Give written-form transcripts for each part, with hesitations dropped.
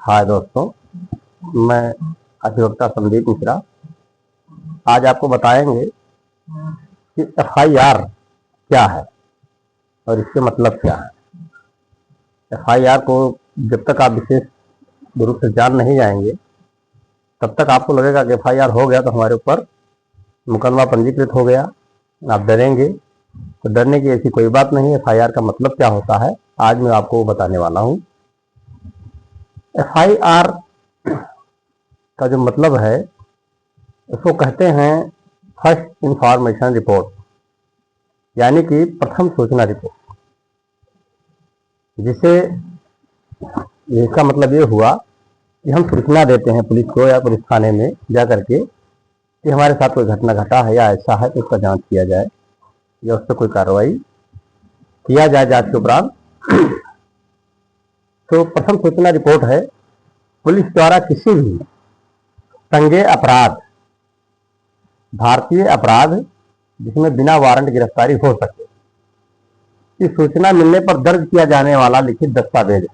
हाय दोस्तों, मैं अधिवक्ता संदीप मिश्रा। आज आपको बताएंगे कि एफआईआर क्या है और इसके मतलब क्या है। एफआईआर को जब तक आप विशेष रूप से जान नहीं जाएंगे तब तक आपको लगेगा कि एफआईआर हो गया तो हमारे ऊपर मुकदमा पंजीकृत हो गया, आप डरेंगे। तो डरने की ऐसी कोई बात नहीं। एफआईआर का मतलब क्या होता है आज मैं आपको बताने वाला हूँ। एफआईआर का जो मतलब है उसको कहते हैं फर्स्ट इंफॉर्मेशन रिपोर्ट, यानी कि प्रथम सूचना रिपोर्ट। जिसे इसका मतलब ये हुआ कि हम सूचना देते हैं पुलिस को या पुलिस थाने में जा करके कि हमारे साथ कोई घटना घटा है या ऐसा है तो उसका जांच किया जाए या उस पर कोई कार्रवाई किया जाए जांच के उपरांत। तो प्रथम सूचना रिपोर्ट है पुलिस द्वारा किसी भी संज्ञेय अपराध, भारतीय अपराध जिसमें बिना वारंट गिरफ्तारी हो सके, की सूचना मिलने पर दर्ज किया जाने वाला लिखित दस्तावेज।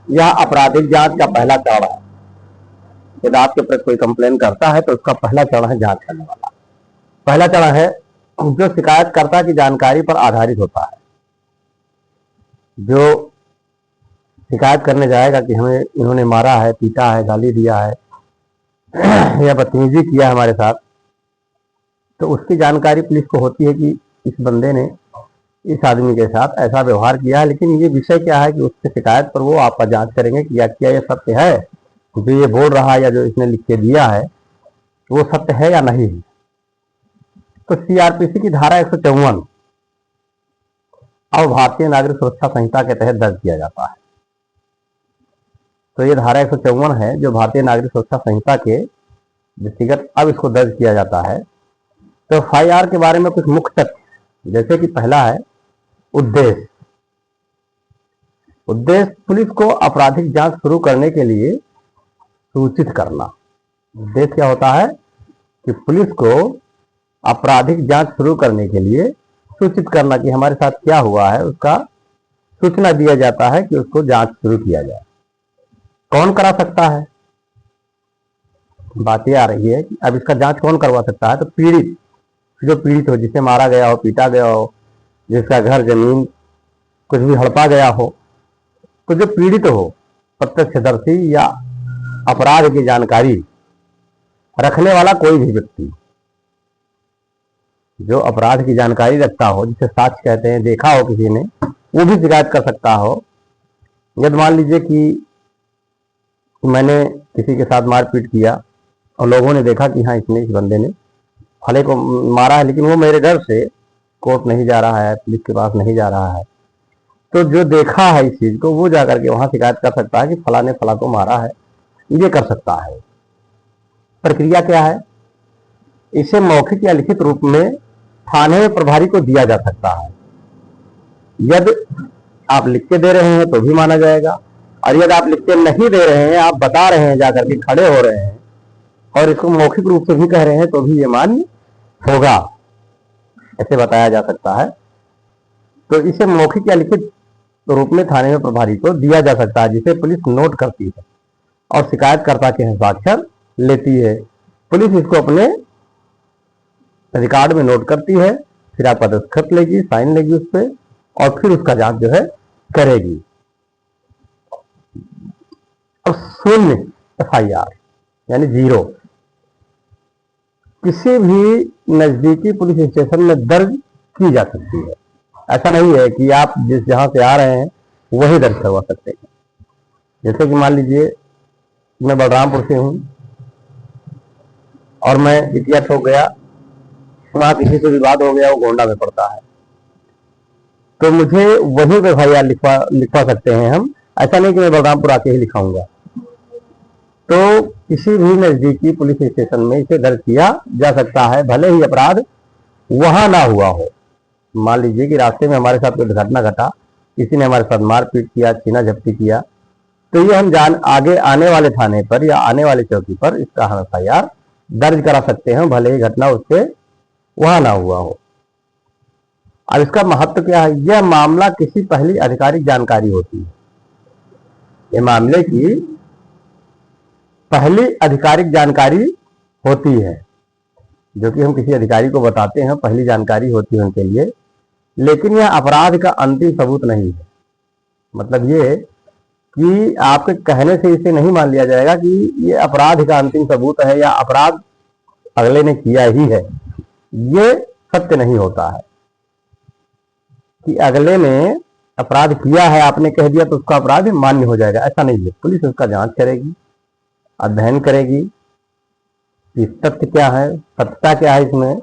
यह आपराधिक जांच का पहला चरण है। यदि आपके प्रति कोई कंप्लेन करता है तो उसका पहला चरण है जांच करने वाला। पहला चरण है जो शिकायतकर्ता की जानकारी पर आधारित होता है। जो शिकायत करने जाएगा कि हमें इन्होंने मारा है, पीटा है, गाली दिया है या बदतमीजी किया है हमारे साथ, तो उसकी जानकारी पुलिस को होती है कि इस बंदे ने इस आदमी के साथ ऐसा व्यवहार किया है। लेकिन ये विषय क्या है कि उसकी शिकायत पर वो आपका जांच करेंगे कि क्या ये सत्य है, जो ये बोल रहा है या जो इसने लिख के दिया है वो सत्य है या नहीं है। तो सीआरपीसी की धारा 154 अब भारतीय नागरिक सुरक्षा संहिता के तहत दर्ज किया जाता है। तो ये धारा 154 है जो भारतीय नागरिक सुरक्षा संहिता के दृष्टिगत अब इसको दर्ज किया जाता है। तो एफआईआर के बारे में कुछ मुख्य तथ्य, जैसे कि पहला है उद्देश्य। उद्देश्य पुलिस को आपराधिक जांच शुरू करने के लिए सूचित करना। उद्देश्य क्या होता है कि पुलिस को आपराधिक जांच शुरू करने के लिए सूचित करना कि हमारे साथ क्या हुआ है, उसका सूचना दिया जाता है कि उसको जांच शुरू किया जाए। कौन करा सकता है, बात यह आ रही है कि अब इसका जांच कौन करवा सकता है। तो पीड़ित, जो पीड़ित हो, जिसे मारा गया हो, पीटा गया हो, जिसका घर जमीन कुछ भी हड़पा गया हो, तो जो पीड़ित हो, प्रत्यक्षदर्शी या अपराध की जानकारी रखने वाला कोई भी व्यक्ति, जो अपराध की जानकारी रखता हो, जिसे साक्ष्य कहते हैं, देखा हो किसी ने, वो भी शिकायत कर सकता हो। यदि मान लीजिए कि मैंने किसी के साथ मारपीट किया और लोगों ने देखा कि हाँ इस बंदे ने फले को मारा है, लेकिन वो मेरे डर से कोर्ट नहीं जा रहा है, पुलिस के पास नहीं जा रहा है, तो जो देखा है इस चीज को वो जाकर के वहां शिकायत कर सकता है कि फला ने फला को मारा है, ये कर सकता है। प्रक्रिया क्या है, इसे मौखिक या लिखित रूप में थाने में प्रभारी को दिया जा सकता है। यदि आप लिख के दे रहे हैं तो भी माना जाएगा, और यदि आप लिख के नहीं दे रहे हैं, आप बता रहे हैं, जाकर के खड़े हो रहे हैं और इसको मौखिक रूप से भी कह रहे हैं तो भी ये मान्य होगा, ऐसे बताया जा सकता है। तो इसे मौखिक या लिखित रूप में थाने में प्रभारी को दिया जा सकता है, जिसे पुलिस नोट करती है और शिकायतकर्ता के हस्ताक्षर लेती है। पुलिस इसको अपने रिकॉर्ड में नोट करती है, फिर आपका दस्तखत लेगी, साइन लेगी उस पर, और फिर उसका जांच जो है करेगी। और शून्य एफआईआर यानी जीरो किसी भी नजदीकी पुलिस स्टेशन में दर्ज की जा सकती है। ऐसा नहीं है कि आप जिस जहां से आ रहे हैं वही दर्ज करवा सकते हैं। जैसे कि मान लीजिए मैं बलरामपुर से हूं और मैं बिटिया ठोक गया, वहां किसी से विवाद हो गया, वो गोंडा में पड़ता है, तो मुझे वही एफआईआर लिखवा सकते हैं हम। ऐसा नहीं कि मैं बलरामपुर आके ही लिखाऊंगा। तो किसी भी नजदीकी पुलिस स्टेशन में इसे दर्ज किया जा सकता है, भले ही अपराध वहां ना हुआ हो। मान लीजिए कि रास्ते में हमारे साथ कोई घटना घटा, किसी ने हमारे साथ मारपीट किया, छीना झपटी किया, तो ये हम आगे आने वाले थाने पर या आने वाले चौकी पर इसका हम एफआईआर दर्ज करा सकते हैं, भले ही घटना उससे वहां ना हुआ हो। अब इसका महत्व क्या है, यह मामला किसी पहली आधिकारिक जानकारी होती है। ये मामले की पहली आधिकारिक जानकारी होती है, जो कि हम किसी अधिकारी को बताते हैं, पहली जानकारी होती है उनके लिए, लेकिन यह अपराध का अंतिम सबूत नहीं है। मतलब ये कि आपके कहने से इसे नहीं मान लिया जाएगा कि ये अपराध का अंतिम सबूत है या अपराध अगले ने किया ही है। ये सत्य नहीं होता है कि अगले ने अपराध किया है, आपने कह दिया तो उसका अपराध मान्य हो जाएगा, ऐसा नहीं है। पुलिस उसका जांच करेगी, अध्ययन करेगी कि तथ्य क्या है, सत्यता क्या है इसमें,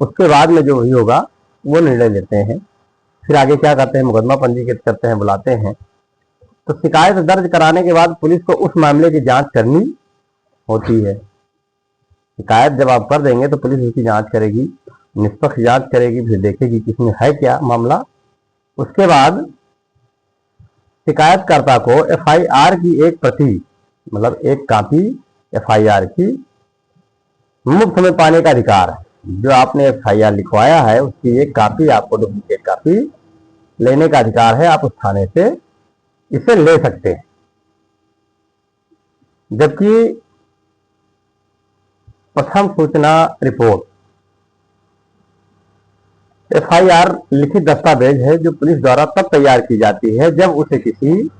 उसके बाद में जो भी होगा वो निर्णय लेते हैं। फिर आगे क्या करते हैं, मुकदमा पंजीकृत करते हैं, बुलाते हैं। तो शिकायत दर्ज कराने के बाद पुलिस को उस मामले की जांच करनी होती है। शिकायत जब आप कर देंगे तो पुलिस उसकी जांच करेगी, निष्पक्ष जांच करेगी, फिर देखेगी कि इसमें है क्या मामला। उसके बाद शिकायतकर्ता को एफआईआर की एक प्रति, मतलब एक कॉपी एफआईआर की मुफ्त में पाने का अधिकार है। जो आपने एफआईआर लिखवाया है उसकी एक कॉपी, आपको डुप्लीकेट कॉपी लेने का अधिकार है। आप उस थाने से इसे ले सकते हैं। जबकि प्रथम सूचना रिपोर्ट एफआईआर लिखित दस्तावेज है जो पुलिस द्वारा तब तैयार की जाती है जब उसे किसी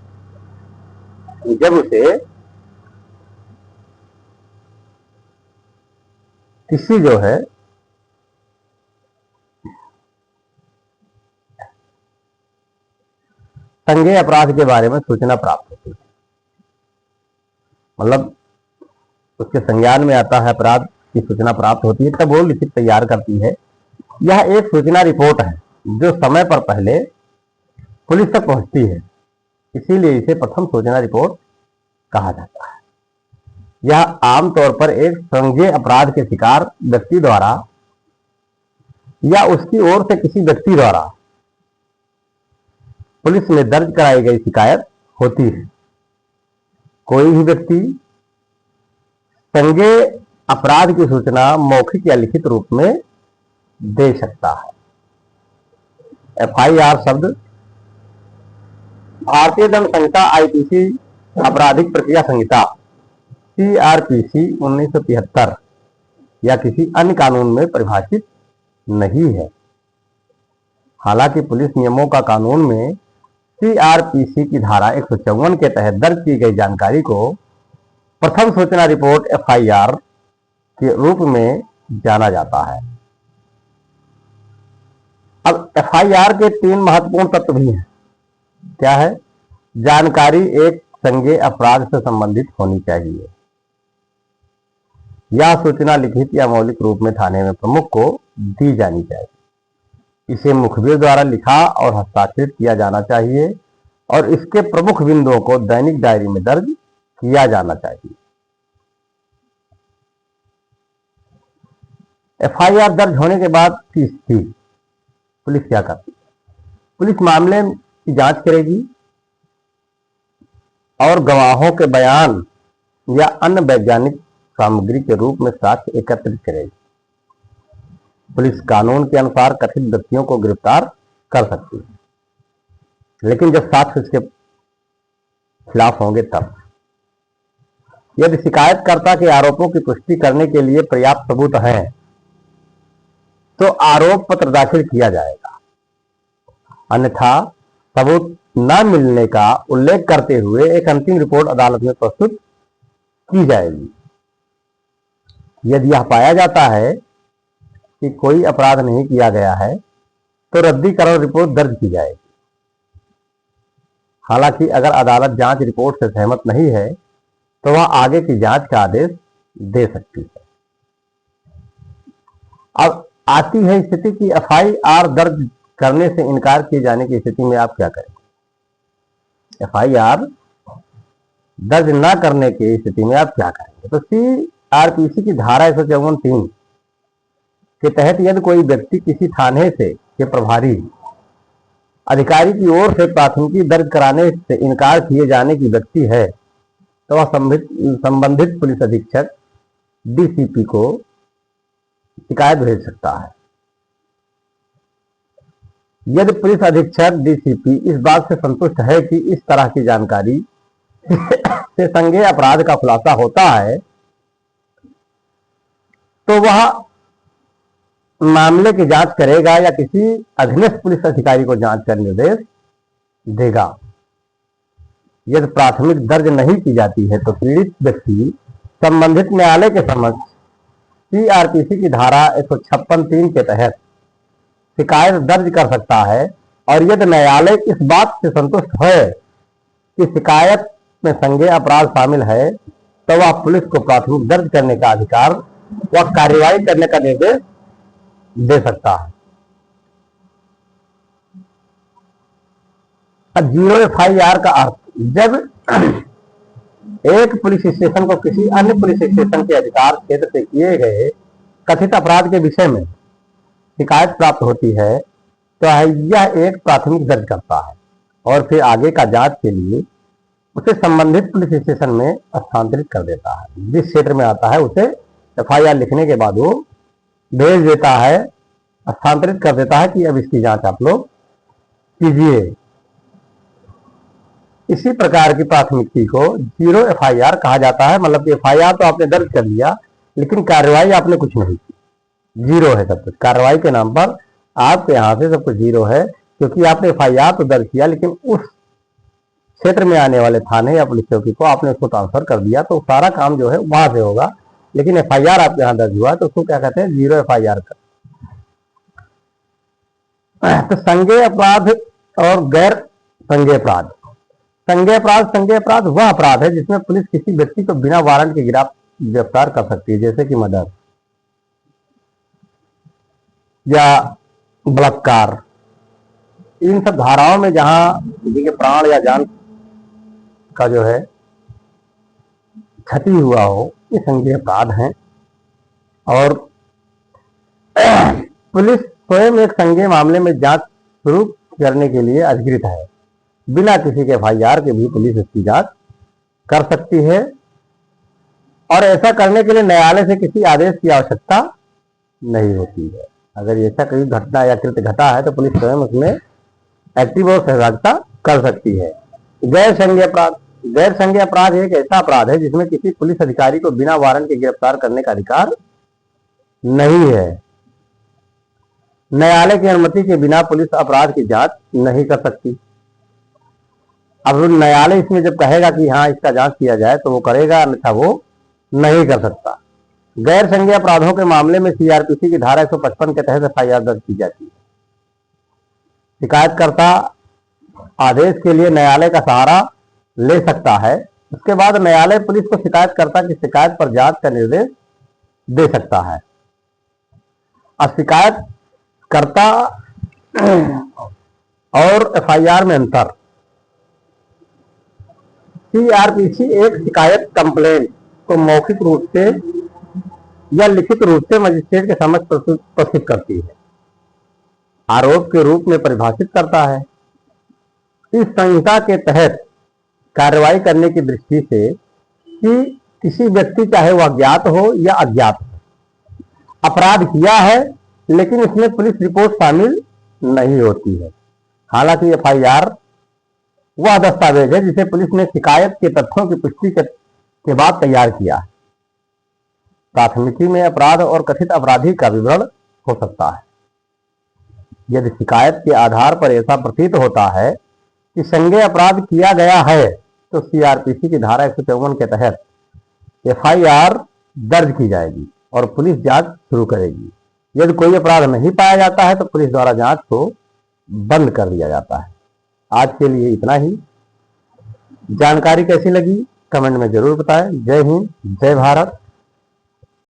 जो है संज्ञेय अपराध के बारे में सूचना प्राप्त होती है। मतलब उसके संज्ञान में आता है, अपराध की सूचना प्राप्त होती है, तब वो लिखित तैयार करती है। यह एक सूचना रिपोर्ट है जो समय पर पहले पुलिस तक पहुंचती है, इसीलिए इसे प्रथम सूचना रिपोर्ट कहा जाता है। यह आमतौर पर एक संज्ञेय अपराध के शिकार व्यक्ति द्वारा या उसकी ओर से किसी व्यक्ति द्वारा पुलिस में दर्ज कराई गई शिकायत होती है। कोई भी व्यक्ति संज्ञेय अपराध की सूचना मौखिक या लिखित रूप में दे सकता है। एफआईआर शब्द भारतीय दंड संहिता आईपीसी आपराधिक प्रक्रिया संहिता सीआरपीसी 1973 या किसी अन्य कानून में परिभाषित नहीं है। हालांकि पुलिस नियमों का कानून में सीआरपीसी की धारा 154 के तहत दर्ज की गई जानकारी को प्रथम सूचना रिपोर्ट एफआईआर के रूप में जाना जाता है। अब एफआईआर के 3 महत्वपूर्ण तत्व भी हैं। क्या है? जानकारी एक संज्ञेय अपराध से संबंधित होनी चाहिए। यह सूचना लिखित या मौलिक रूप में थाने में प्रमुख को दी जानी चाहिए। इसे मुखबिर द्वारा लिखा और हस्ताक्षरित किया जाना चाहिए और इसके प्रमुख बिंदुओं को दैनिक डायरी में दर्ज किया जाना चाहिए। एफआईआर दर्ज होने के बाद की स्थिति पुलिस क्या करती है? पुलिस मामले की जांच करेगी और गवाहों के बयान या अन्य वैज्ञानिक सामग्री के रूप में साक्ष्य एकत्रित करेगी। पुलिस कानून के अनुसार कथित व्यक्तियों को गिरफ्तार कर सकती है, लेकिन जब साक्ष्य इसके खिलाफ होंगे तब। यदि शिकायतकर्ता के आरोपों की पुष्टि करने के लिए पर्याप्त सबूत हैं तो आरोप पत्र दाखिल किया जाएगा, अन्यथा सबूत न मिलने का उल्लेख करते हुए एक अंतिम रिपोर्ट अदालत में प्रस्तुत की जाएगी। यदि यह पाया जाता है कि कोई अपराध नहीं किया गया है तो रद्दीकरण रिपोर्ट दर्ज की जाएगी। हालांकि अगर अदालत जांच रिपोर्ट से सहमत नहीं है तो वह आगे की जांच का आदेश दे सकती है। अब आती है स्थिति कि एफआईआर दर्ज करने से इनकार किए जाने की स्थिति में आप क्या करेंगे? एफआईआर दर्ज न करने की स्थिति में आप क्या करेंगे? तो सीआरपीसी की धारा 154(3) के तहत यदि कोई व्यक्ति किसी थाने से के प्रभारी अधिकारी की ओर से प्राथमिकी दर्ज कराने से इनकार किए जाने की व्यक्ति है तो वह संबंधित पुलिस अधीक्षक डीसीपी को शिकायत भेज सकता है। यदि पुलिस अधीक्षक डीसीपी इस बात से संतुष्ट है कि इस तरह की जानकारी से संज्ञेय अपराध का खुलासा होता है तो वह मामले की जांच करेगा या किसी अधीनस्थ पुलिस अधिकारी को जांच का निर्देश देगा। यदि प्राथमिक दर्ज नहीं की जाती है तो पीड़ित व्यक्ति संबंधित न्यायालय के समक्ष सीआरपीसी की धारा 156(3) के तहत शिकायत दर्ज कर सकता है और यदि न्यायालय इस बात से संतुष्ट है कि शिकायत में संज्ञेय अपराध शामिल है तो वह पुलिस को प्राथमिक दर्ज करने का अधिकार व कार्रवाई करने का निर्देश दे सकता है। अब 0 FIR का अर्थ, जब एक पुलिस स्टेशन को किसी अन्य पुलिस स्टेशन के अधिकार क्षेत्र से किए गए कथित अपराध के विषय में शिकायत प्राप्त होती है तो यह एक प्राथमिक दर्ज करता है और फिर आगे का जांच के लिए उसे संबंधित पुलिस स्टेशन में स्थानांतरित कर देता है। जिस क्षेत्र में आता है उसे FIR लिखने के बाद वो भेज देता है, स्थानांतरित कर देता है कि अब इसकी जांच आप लोग कीजिए। इसी प्रकार की प्राथमिकी को 0 FIR कहा जाता है। मतलब कि FIR तो आपने दर्ज कर लिया लेकिन कार्रवाई आपने कुछ नहीं की, जीरो है सब कुछ। कार्रवाई के नाम पर आपके यहाँ से सब कुछ जीरो है, क्योंकि आपने FIR तो दर्ज किया लेकिन उस क्षेत्र में आने वाले थाने या पुलिस चौकी को आपने उसको ट्रांसफर कर दिया, तो सारा काम जो है वहां से होगा। लेकिन FIR आपके यहाँ दर्ज हुआ तो उसको क्या कहते हैं, 0 FIR का। तो संज्ञेय अपराध और गैर संज्ञेय अपराध। संज्ञेय अपराध वह अपराध है जिसमें पुलिस किसी व्यक्ति को बिना वारंट के गिरफ्तार कर सकती है, जैसे कि मर्डर या बलात्कार। इन सब धाराओं में जहां किसी के प्राण या जान का जो है क्षति हुआ हो, ये संज्ञेय अपराध हैं। और पुलिस स्वयं एक संज्ञेय मामले में जांच शुरू करने के लिए अधिकृत है। बिना किसी के FIR के भी पुलिस इसकी जांच कर सकती है और ऐसा करने के लिए न्यायालय से किसी आदेश की आवश्यकता नहीं होती है। अगर ऐसा कोई घटना या कृत्य घटा है तो पुलिस स्वयं उसमें एक्टिव और सहभागिता कर सकती है। गैर संज्ञेय अपराध। गैर संज्ञेय अपराध एक ऐसा अपराध है जिसमें किसी पुलिस अधिकारी को बिना वारंट के गिरफ्तार करने का अधिकार नहीं है। न्यायालय की अनुमति के बिना पुलिस अपराध की जांच नहीं कर सकती। अब न्यायालय इसमें जब कहेगा कि हाँ इसका जांच किया जाए तो वो करेगा, अन्यथा वो नहीं कर सकता। गैर संज्ञेय अपराधों के मामले में सीआरपीसी की धारा 155 के तहत FIR दर्ज की जाती है। शिकायतकर्ता आदेश के लिए न्यायालय का सहारा ले सकता है। उसके बाद न्यायालय पुलिस को शिकायतकर्ता की शिकायत पर जांच का निर्देश दे सकता है। अब शिकायतकर्ता और FIR में अंतर। सीआरपीसी एक शिकायत कंप्लेंट को मौखिक रूप से या लिखित रूप से मजिस्ट्रेट के समक्ष प्रस्तुत करती है, आरोप के रूप में परिभाषित करता है। इस संहिता के तहत कार्रवाई करने की दृष्टि से कि किसी व्यक्ति चाहे वह ज्ञात हो या अज्ञात हो, अपराध किया है लेकिन इसमें पुलिस रिपोर्ट शामिल नहीं होती है। हालांकि FIR वह दस्तावेज है जिसे पुलिस ने शिकायत के तथ्यों की पुष्टि के बाद तैयार किया है। प्राथमिकी में अपराध और कथित अपराधी का विवरण हो सकता है। यदि शिकायत के आधार पर ऐसा प्रतीत होता है कि संज्ञेय अपराध किया गया है तो सीआरपीसी की धारा 154 के तहत FIR दर्ज की जाएगी और पुलिस जांच शुरू करेगी। यदि कोई अपराध नहीं पाया जाता है तो पुलिस द्वारा जांच को बंद कर दिया जाता है। आज के लिए इतना ही। जानकारी कैसी लगी कमेंट में जरूर बताएं। जय हिंद, जय भारत।